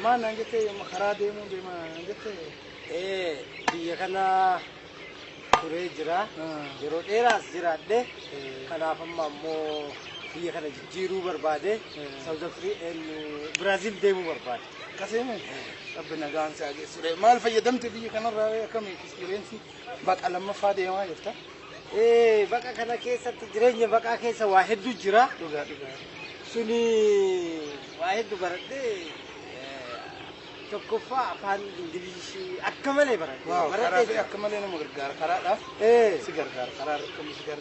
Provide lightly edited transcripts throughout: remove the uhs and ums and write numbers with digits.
ما نجت يوم خرادي مو بما نجت بيكنا كوريجرا جرو إيراس جرادة كنا فمامو بيكنا جيرو بربادة ساوث أفريقيا برازيل ديمو بربادة كسيمة ربنا قام ساقي سوري ما الفيدمت بيه كنا رأي كم إكسبيرينسي بقى لما فادي ما يفتح بقى كنا كيسة تجرين بقى كيسة واحد جرا دوغا سني واحد برده تكفى فان إنجليزي أكمله برده واو برده أكمله أنا مغرقار كرا سيجار كرا كم سيجار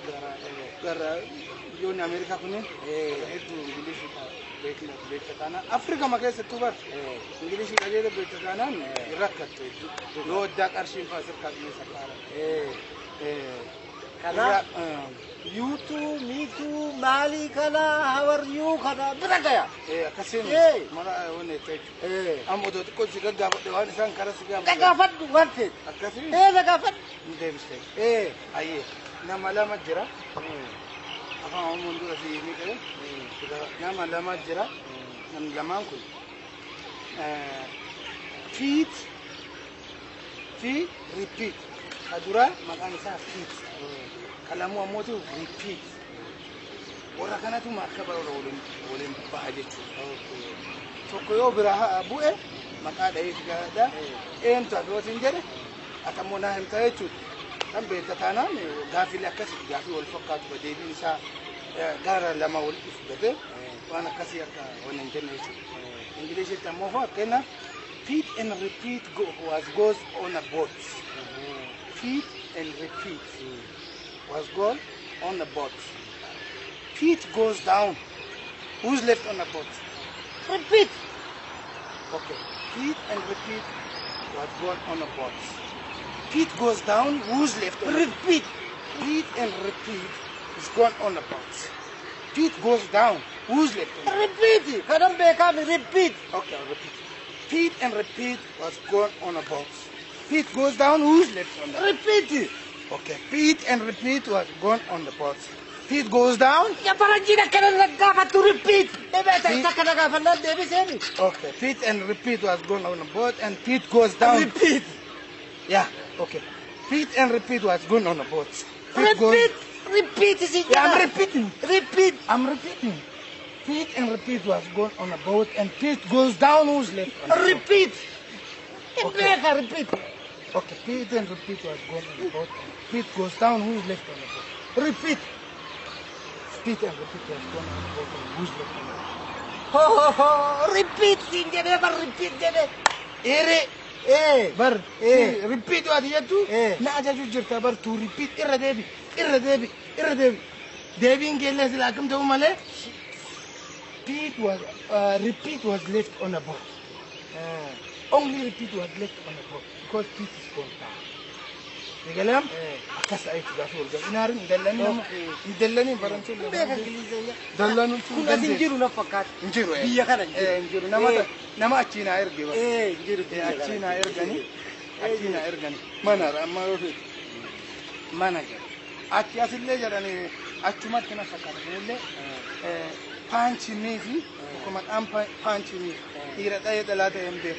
كرا يون أمريكا كونين هيدو إنجليزي بيت تانا أفريقيا ما كيسة توبر إنجليزي كذا بيت تانا يركض لو داك أرشين فاسر كذي سكارا كنا يوتو ميتو مالي كنا هاور يو كنا بركايا كسيم مرا ونيتك أم أدو تقول سيجار جافت وان سان كرا سيجار جافت وانت كسيم جافت مدهمستك أيه نما لا مجرا أفهم من دون في ميكله نما لا مجرا نم لمان كل feet repeat هدورا مكان سا feet كلامه أموته repeat ورا كانت ما أكبر ولا بحاجة فكيو برا أبوه مكان ده يجدا أنت أدوات إنجره أتمنى هم تايتشود كم بيتتانا غافي لكاس غافي والفقات بديبين سا غارا لما والإف بده وأنا كاسيا وننجن إنجليزي تموفا كنا feed and repeat goes on a boat. Feed and repeat goes on a boat. Feed goes down. Who's left on the boat? repeat Okay. Feed and repeat goes on a boat. Feed goes down. Who's left on the boat? repeat Feed and repeat is gone on a boat. Feed goes down. Who's left on the boat? repeat كنا بيكام repeat Okay, I'll repeat. Feed and repeat was gone on a boat. Feed goes down, who's left on the boat? repeat Okay, feed and repeat was gone on the boat. Feed goes down. يا فرنجينا كنا نقافة to repeat إيه كنا قافة لا ديبي سامي Okay, feed and repeat was gone on the boat and feed goes down. repeat Yeah, okay. Feed and repeat was gone on the boat. repeat Yeah, I'm repeating. repeat I'm repeating. Feed and repeat was gone on a boat and feed goes down, who's left on the boat? repeat Okay. repeat Okay, feed and repeat was gone on the boat and feed goes down, who's left on the boat? repeat Feed and repeat was gone on the boat and who's left on the boat? repeat إنجليزي never repeat جده Ere bar repeat what you do Eh. na aja jirta bar to repeat irra debi debi ingelle silakum to male repeat was left on a boat only repeat was left on a boat because feet is gone down digalam akas ay tiga surga inarin dallani barantu بيك إنجليزية dallanu كنا سنجيرو نفكات injiru بيا كنا injiru nama achina irge ba إنجيرو achina ergani mana amma rofe manager achi asille jarani achuma kana sakara nelle panchi mifi kuma an panchi mi ira daya dalata yambe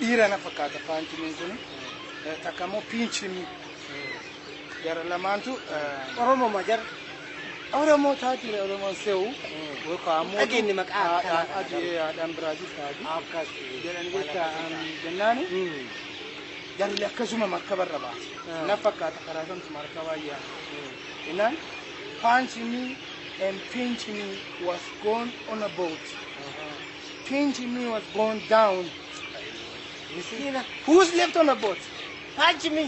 ira na fakata panchi mi kun takamo pinchi mi jara lamantu oromo majar Oromo tati Oromo seu wo ka mo Again, mag-aak ka. adam Brazil tadi أبكاس jalan kita jannani jar le kasuma markaba raba nafaka ta karasan su markaba ya inan punch me and pinch me was gone on a boat pinch me was gone down you see who's left on a boat punch me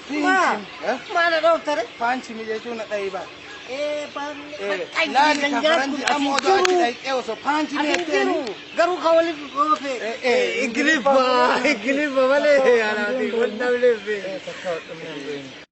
pinch ما me ما أنا دكتور punch me jechuun na dai ba إيه بان laali ka faranji amma odo achi dai ewo so punch me أفكروا قالوا قولي في إنجليز إنجليز ولا أنا دي ولا ولا